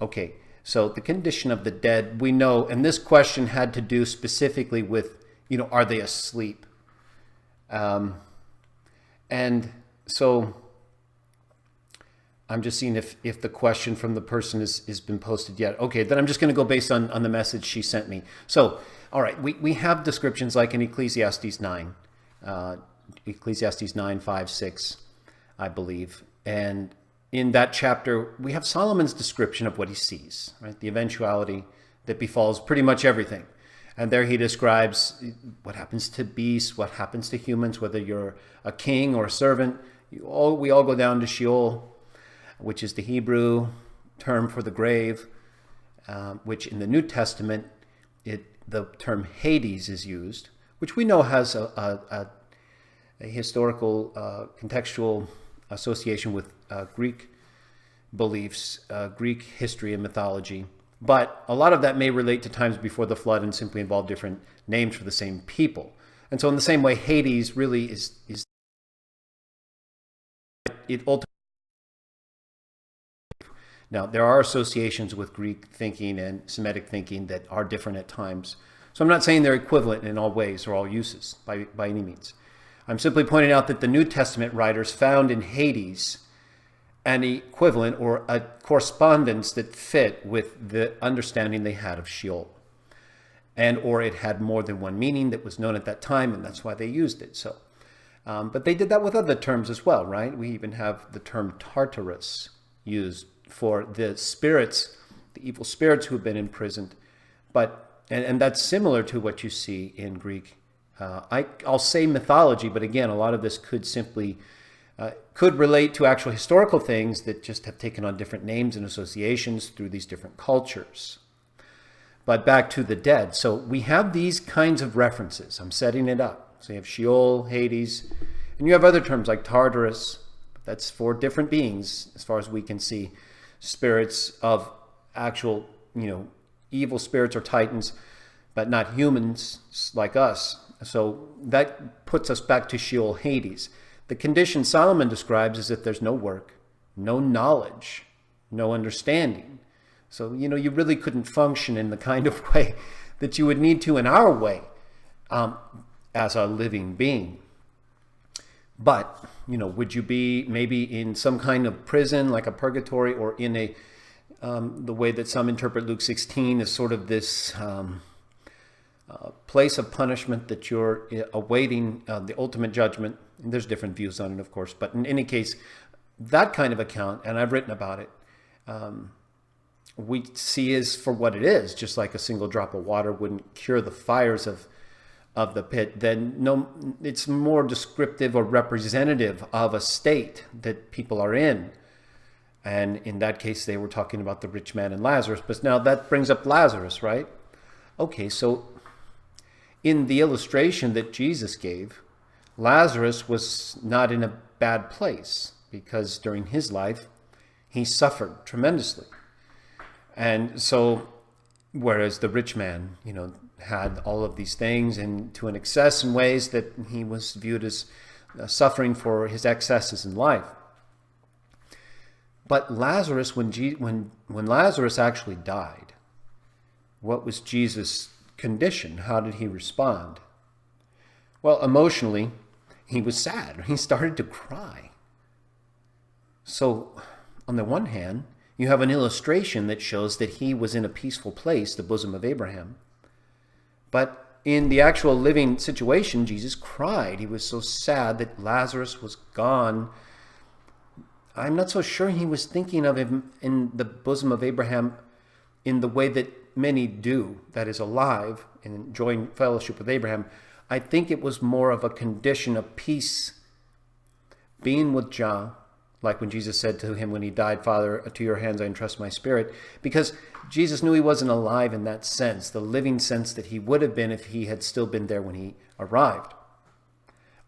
Okay, so the condition of the dead, we know, and this question had to do specifically with, are they asleep? And so I'm just seeing if the question from the person has been posted yet. Okay, then I'm just going to go based on the message she sent me. So, all right, we have descriptions like in Ecclesiastes 9, Ecclesiastes 9, 5, 6, I believe. And in that chapter, we have Solomon's description of what he sees, right? The eventuality that befalls pretty much everything. And there he describes what happens to beasts, what happens to humans, whether you're a king or a servant. We all go down to Sheol, which is the Hebrew term for the grave, which in the New Testament, the term Hades is used, which we know has a historical, contextual association with Greek beliefs, Greek history and mythology. But a lot of that may relate to times before the flood and simply involve different names for the same people. And so in the same way, Hades really is it ultimately. Now, there are associations with Greek thinking and Semitic thinking that are different at times. So I'm not saying they're equivalent in all ways or all uses by any means. I'm simply pointing out that the New Testament writers found in Hades an equivalent or a correspondence that fit with the understanding they had of Sheol. Or it had more than one meaning that was known at that time, and that's why they used it. So, but they did that with other terms as well, right? We even have the term Tartarus used for the spirits, the evil spirits who have been imprisoned. And that's similar to what you see in Greek. I'll say mythology, but again, a lot of this could relate to actual historical things that just have taken on different names and associations through these different cultures. But back to the dead. So we have these kinds of references. I'm setting it up. So you have Sheol, Hades, and you have other terms like Tartarus. That's for different beings, as far as we can see. Spirits of actual, evil spirits or titans, but not humans like us. So that puts us back to Sheol, Hades. The condition Solomon describes is that there's no work, no knowledge, no understanding. So, you really couldn't function in the kind of way that you would need to in our way as a living being. But, would you be maybe in some kind of prison, like a purgatory, or in the way that some interpret Luke 16 as sort of this place of punishment that you're awaiting the ultimate judgment? And there's different views on it, of course. But in any case, that kind of account, and I've written about it, we see is for what it is. Just like a single drop of water wouldn't cure the fires of the pit, then it's more descriptive or representative of a state that people are in. And in that case, they were talking about the rich man and Lazarus. But now that brings up Lazarus, right? Okay, so in the illustration that Jesus gave, Lazarus was not in a bad place because during his life, he suffered tremendously. And so, whereas the rich man, had all of these things and to an excess in ways that he was viewed as suffering for his excesses in life. But Lazarus, when Lazarus actually died, what was Jesus' condition? How did he respond? Well, emotionally, he was sad. He started to cry. So, on the one hand, you have an illustration that shows that he was in a peaceful place, the bosom of Abraham. But in the actual living situation, Jesus cried. He was so sad that Lazarus was gone. I'm not so sure he was thinking of him in the bosom of Abraham in the way that many do, that is alive and enjoying fellowship with Abraham. I think it was more of a condition of peace, being with Jah, like when Jesus said to him when he died, "Father, to your hands I entrust my spirit," because Jesus knew he wasn't alive in that sense, the living sense that he would have been if he had still been there when he arrived.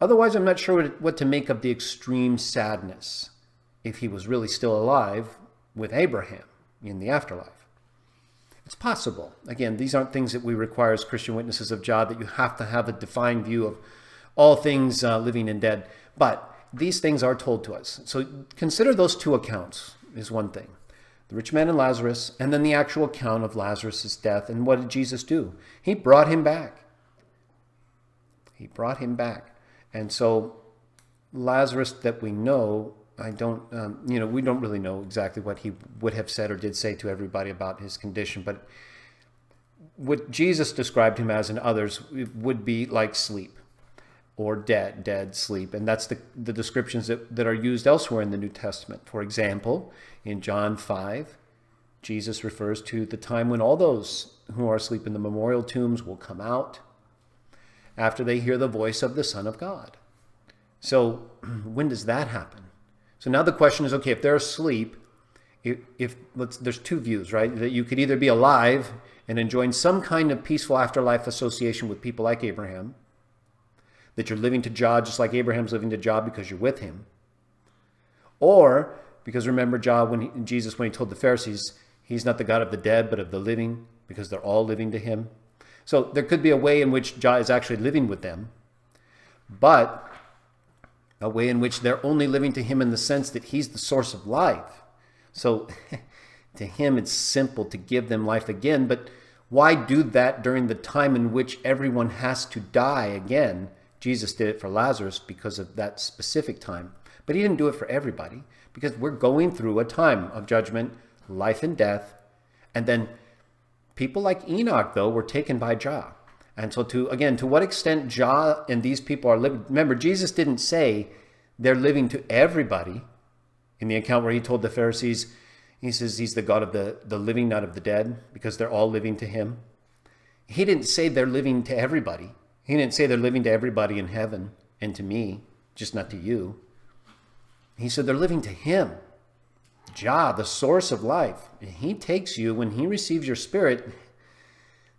Otherwise, I'm not sure what to make of the extreme sadness if he was really still alive with Abraham in the afterlife. It's possible. Again, these aren't things that we require as Christian witnesses of Jah, that you have to have a defined view of all things living and dead. But these things are told to us. So consider those two accounts is one thing. the rich man and Lazarus, and then the actual account of Lazarus' death. And what did Jesus do? He brought him back. He brought him back. And so Lazarus that we know, we don't really know exactly what he would have said or did say to everybody about his condition, but what Jesus described him as and others would be like sleep or dead sleep. And that's the descriptions that are used elsewhere in the New Testament. For example, in John 5, Jesus refers to the time when all those who are asleep in the memorial tombs will come out after they hear the voice of the Son of God. So when does that happen? So now the question is, okay, if they're asleep, there's two views, right? That you could either be alive and enjoying some kind of peaceful afterlife association with people like Abraham, that you're living to Jah just like Abraham's living to Jah because you're with him. Or, because remember Jesus, when he told the Pharisees, he's not the God of the dead, but of the living, because they're all living to him. So there could be a way in which Jah is actually living with them, but a way in which they're only living to him in the sense that he's the source of life. So to him, it's simple to give them life again, but why do that during the time in which everyone has to die again? Jesus did it for Lazarus because of that specific time, but he didn't do it for everybody, because we're going through a time of judgment, life and death, and then people like Enoch, though, were taken by Jah. And so to what extent Jah and these people are living, remember, Jesus didn't say they're living to everybody. In the account where he told the Pharisees, he says he's the God of the living, not of the dead, because they're all living to him. He didn't say they're living to everybody. He didn't say they're living to everybody in heaven and to me, just not to you. He said they're living to him, Jah, the source of life. And he takes you, when he receives your spirit,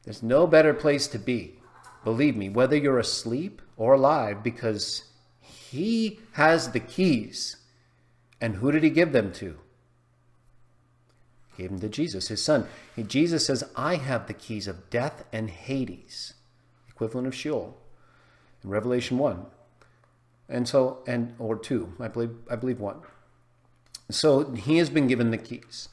there's no better place to be. Believe me, whether you're asleep or alive, because he has the keys. And who did he give them to? He gave them to Jesus, his son. Jesus says, I have the keys of death and Hades, equivalent of Sheol, in Revelation 1. Or 2, I believe 1. So he has been given the keys.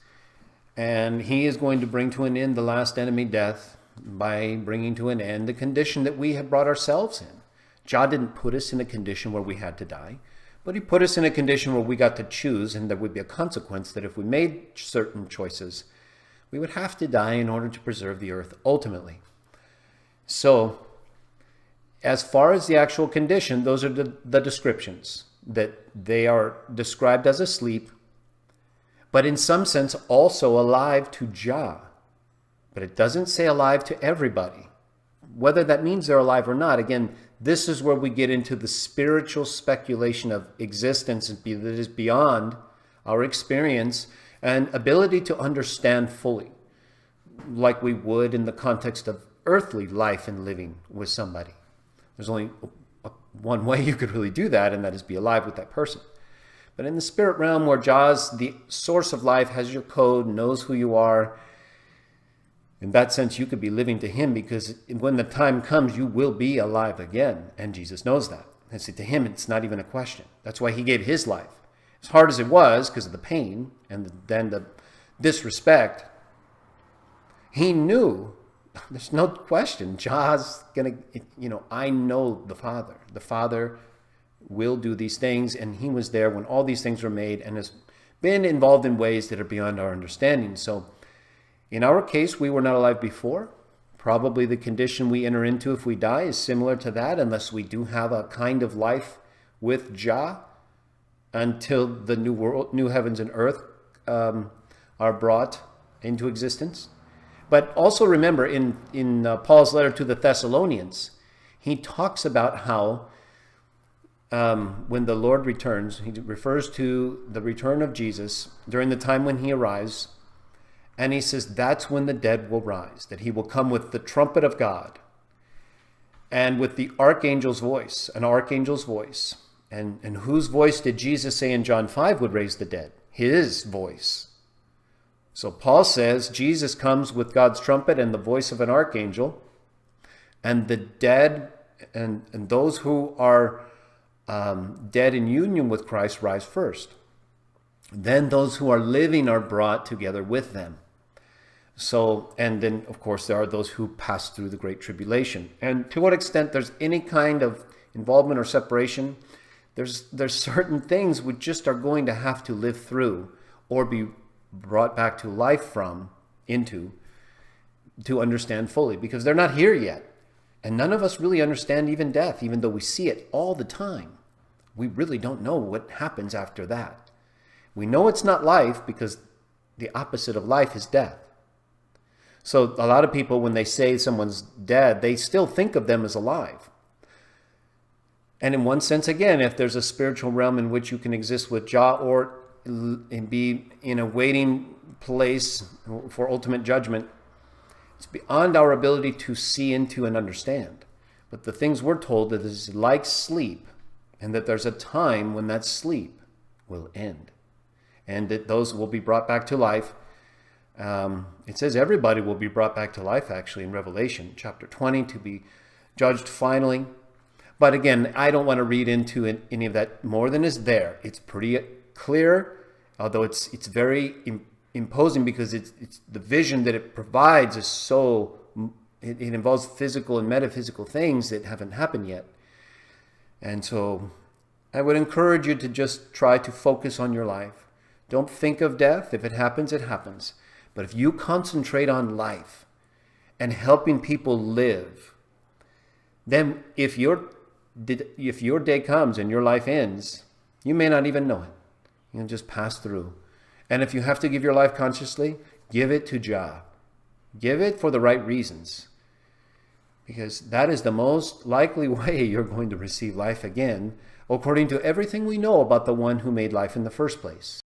And he is going to bring to an end the last enemy, death, by bringing to an end the condition that we have brought ourselves in. Jah didn't put us in a condition where we had to die, but he put us in a condition where we got to choose, and there would be a consequence that if we made certain choices, we would have to die in order to preserve the earth ultimately. So, as far as the actual condition, those are the descriptions, that they are described as asleep, but in some sense also alive to Jah. But it doesn't say alive to everybody. Whether that means they're alive or not, again, this is where we get into the spiritual speculation of existence that is beyond our experience and ability to understand fully, like we would in the context of earthly life and living with somebody. There's only one way you could really do that, and that is be alive with that person. But in the spirit realm, where Jah's the source of life, has your code, knows who you are, in that sense, you could be living to him, because when the time comes, you will be alive again. And Jesus knows that. And so to him, it's not even a question. That's why he gave his life. As hard as it was, because of the pain and then the disrespect, he knew, there's no question, Jah's going to, I know the Father. The Father will do these things, and he was there when all these things were made and has been involved in ways that are beyond our understanding. So, in our case, we were not alive before. Probably the condition we enter into if we die is similar to that, unless we do have a kind of life with Jah until the new heavens and earth are brought into existence. But also remember, in Paul's letter to the Thessalonians, he talks about how when the Lord returns, he refers to the return of Jesus during the time when he arrives. And he says that's when the dead will rise, that he will come with the trumpet of God and with the archangel's voice, an archangel's voice. And whose voice did Jesus say in John 5 would raise the dead? His voice. So Paul says Jesus comes with God's trumpet and the voice of an archangel, and the dead and those who are dead in union with Christ rise first. then those who are living are brought together with them. So, and then of course there are those who pass through the Great Tribulation. And to what extent there's any kind of involvement or separation, there's certain things we just are going to have to live through or be brought back to life from, into, to understand fully, because they're not here yet. And none of us really understand even death, even though we see it all the time. We really don't know what happens after that. We know it's not life because the opposite of life is death. So a lot of people, when they say someone's dead, they still think of them as alive. And in one sense, again, if there's a spiritual realm in which you can exist with Jah or be in a waiting place for ultimate judgment, it's beyond our ability to see into and understand. But the things we're told that is like sleep, and that there's a time when that sleep will end, and that those will be brought back to life. It says everybody will be brought back to life, actually, in Revelation chapter 20, to be judged finally. But again, I don't want to read into any of that more than is there. It's pretty clear, although it's very imposing, because it's the vision that it provides is so, it involves physical and metaphysical things that haven't happened yet. And so I would encourage you to just try to focus on your life. Don't think of death. If it happens, it happens. But if you concentrate on life and helping people live, then if your day comes and your life ends, you may not even know it. You'll just pass through. And if you have to give your life consciously, give it to Jah. Give it for the right reasons, because that is the most likely way you're going to receive life again, according to everything we know about the one who made life in the first place.